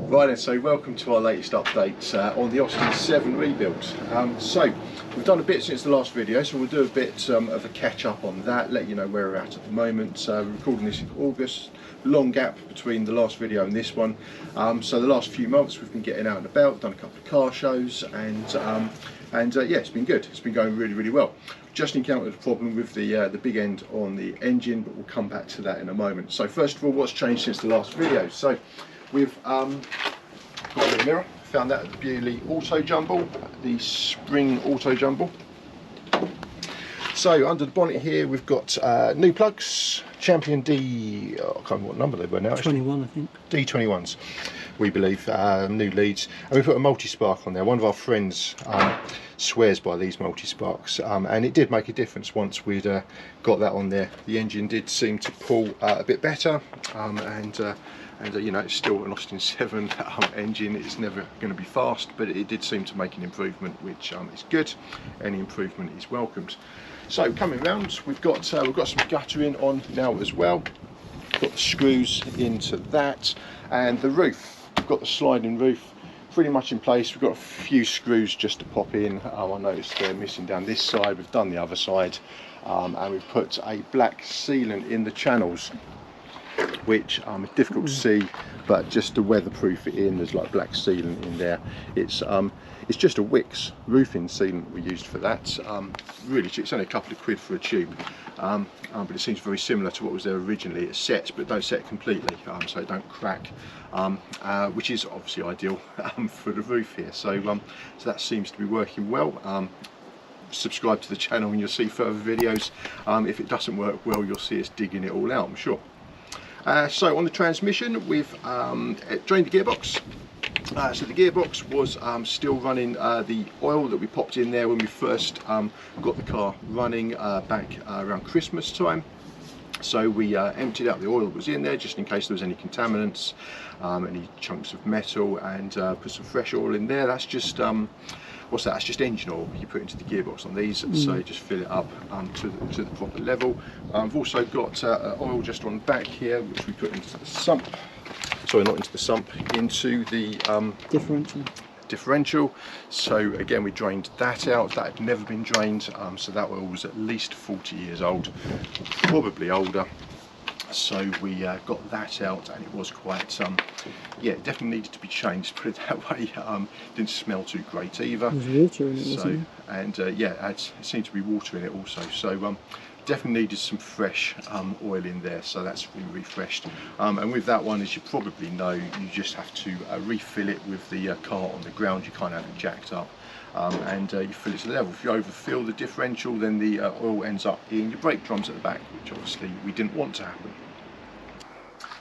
Right then, so welcome to our latest update on the Austin 7 rebuild. So we've done a bit since the last video, so we'll do a bit of a catch up on that, let you know where we're at the moment. We're recording this in August, long gap between the last video and this one. So the last few months we've been getting out and about, done a couple of car shows, and yeah, it's been good. It's been going really well. Just encountered a problem with the big end on the engine, but we'll come back to that in a moment. So first of all, what's changed since the last video? So we've got a little mirror, found that at the Bewley Auto Jumble, the spring Auto Jumble. So under the bonnet here we've got new plugs, Champion D, I can't remember what number they were now. 21 I think. D21s, we believe, new leads. And we put a multi-spark on there. One of our friends swears by these multi-sparks, and it did make a difference once we'd got that on there. The engine did seem to pull a bit better, and you know, it's still an Austin 7 engine. It's never going to be fast, but it did seem to make an improvement, which is good. Any improvement is welcomed. So coming round, we've got some guttering on now as well. Got the screws into that, and the roof. We've got the sliding roof pretty much in place. We've got a few screws just to pop in. I noticed they're missing down this side. We've done the other side, and we've put a black sealant in the channels, which is difficult to see, but just to weatherproof it in, there's like black sealant in there. It's just a Wicks roofing sealant we used for that. Really cheap. It's only a couple of quid for a tube, but it seems very similar to what was there originally. It sets, but don't set completely, so it don't crack, which is obviously ideal for the roof here. So that seems to be working well. Subscribe to the channel and you'll see further videos. If it doesn't work well, you'll see us digging it all out, I'm sure. So on the transmission, we've drained the gearbox. So the gearbox was still running the oil that we popped in there when we first got the car running back around Christmas time. So we emptied out the oil that was in there just in case there was any contaminants, any chunks of metal, and put some fresh oil in there. That's just what's that? That's just engine oil you put into the gearbox on these, so just fill it up to the proper level. I've also got oil just on the back here, which we put into the sump. Sorry, not into the sump, into the differential. So again, we drained that out. That had never been drained, so that oil was at least 40 years old, probably older. So we got that out, and it was quite, yeah, it definitely needed to be changed, put it that way. Didn't smell too great either. There's water in it, so, and yeah, it seemed to be water in it also. So definitely needed some fresh oil in there, so that's been refreshed. And with that one, as you probably know, you just have to refill it with the car on the ground. You can't have it jacked up. And you fill it to the level. If you overfill the differential, then the oil ends up in your brake drums at the back, which obviously we didn't want to happen.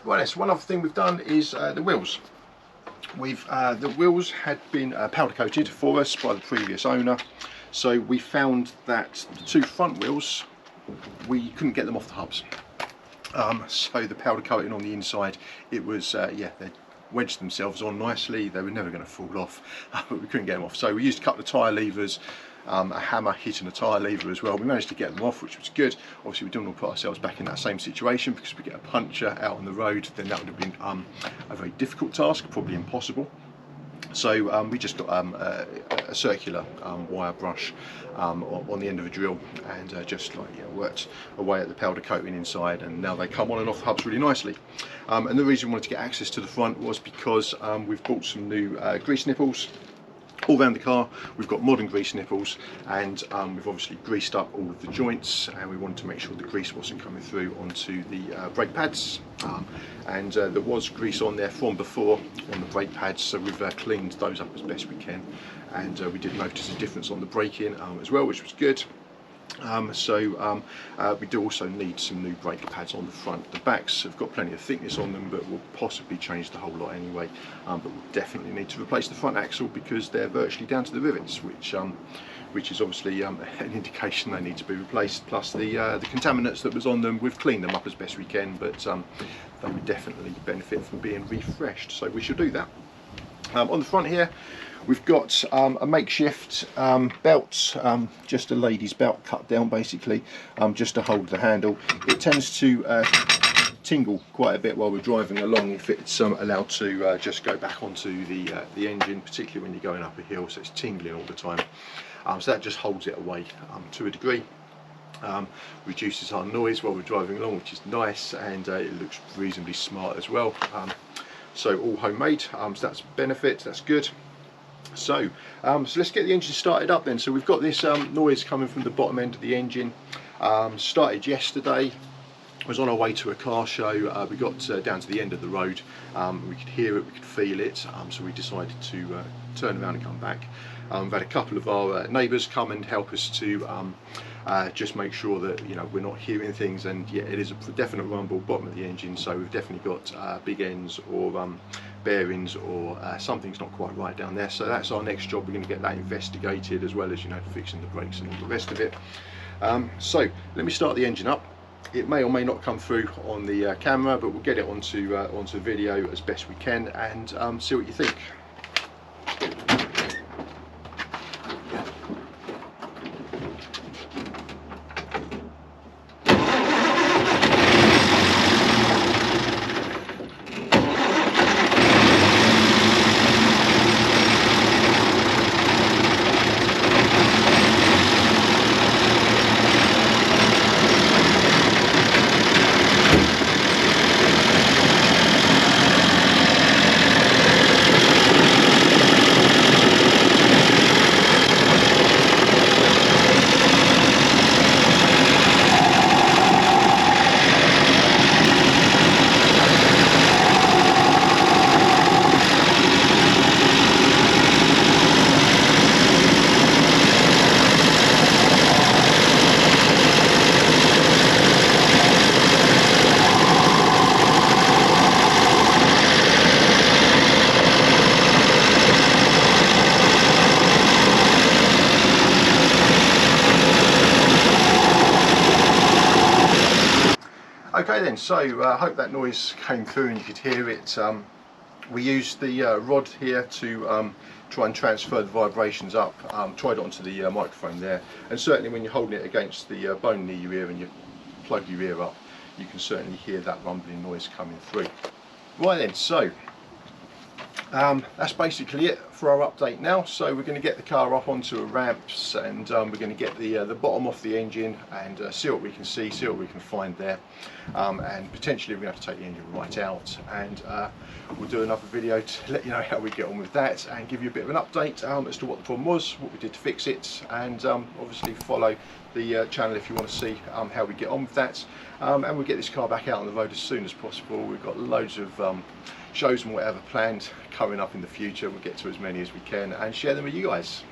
Right, so one other thing we've done is the wheels. The wheels had been powder coated for us by the previous owner, so we found that the two front wheels, we couldn't get them off the hubs. So the powder coating on the inside, it was yeah, they wedged themselves on nicely. They were never going to fall off, but we couldn't get them off. So we used a couple of tyre levers, a hammer hitting a tyre lever as well. We managed to get them off, which was good. Obviously we didn't want to put ourselves back in that same situation, because if we get a puncture out on the road, then that would have been a very difficult task, probably impossible. So we just got a circular wire brush on the end of a drill, and just like, you know, worked away at the powder coating inside, and now they come on and off the hubs really nicely. And the reason we wanted to get access to the front was because we've bought some new grease nipples all around the car. We've got modern grease nipples, and we've obviously greased up all of the joints, and we wanted to make sure the grease wasn't coming through onto the brake pads, and there was grease on there from before on the brake pads, so we've cleaned those up as best we can, and we did notice a difference on the braking as well, which was good. We do also need some new brake pads on the front. The backs have got plenty of thickness on them, but we'll possibly change the whole lot anyway. But we'll definitely need to replace the front axle, because they're virtually down to the rivets, which is obviously an indication they need to be replaced. Plus the contaminants that was on them, we've cleaned them up as best we can, but they would definitely benefit from being refreshed, so we should do that. On the front here, we've got a makeshift belt, just a lady's belt cut down basically, just to hold the handle. It tends to tingle quite a bit while we're driving along if it's allowed to just go back onto the engine, particularly when you're going up a hill, so it's tingling all the time. So that just holds it away to a degree. Reduces our noise while we're driving along, which is nice, and it looks reasonably smart as well. So all homemade, so that's a benefit, that's good. So let's get the engine started up then. So we've got this noise coming from the bottom end of the engine. Started yesterday. Was on our way to a car show. We got down to the end of the road. We could hear it, we could feel it, so we decided to turn around and come back. We've had a couple of our neighbours come and help us to just make sure that we're not hearing things, and yeah, it is a definite rumble bottom of the engine, so we've definitely got big ends or bearings or something's not quite right down there. So that's our next job. We're going to get that investigated, as well as fixing the brakes and all the rest of it. So let me start the engine up. It may or may not come through on the camera, but we'll get it onto video as best we can, and see what you think. Okay then, so I hope that noise came through and you could hear it. We used the rod here to try and transfer the vibrations up, tried it onto the microphone there, and certainly when you're holding it against the bone near your ear and you plug your ear up, you can certainly hear that rumbling noise coming through. Right then, so that's basically it for our update now. So we're going to get the car up onto a ramps, and we're going to get the bottom off the engine and see what we can see, see what we can find there, and potentially we're going to have to take the engine right out, and we'll do another video to let you know how we get on with that and give you a bit of an update as to what the problem was, what we did to fix it, and obviously follow the channel if you want to see how we get on with that, and we'll get this car back out on the road as soon as possible. We've got loads of shows and whatever planned coming up in the future. We'll get to as many as we can and share them with you guys.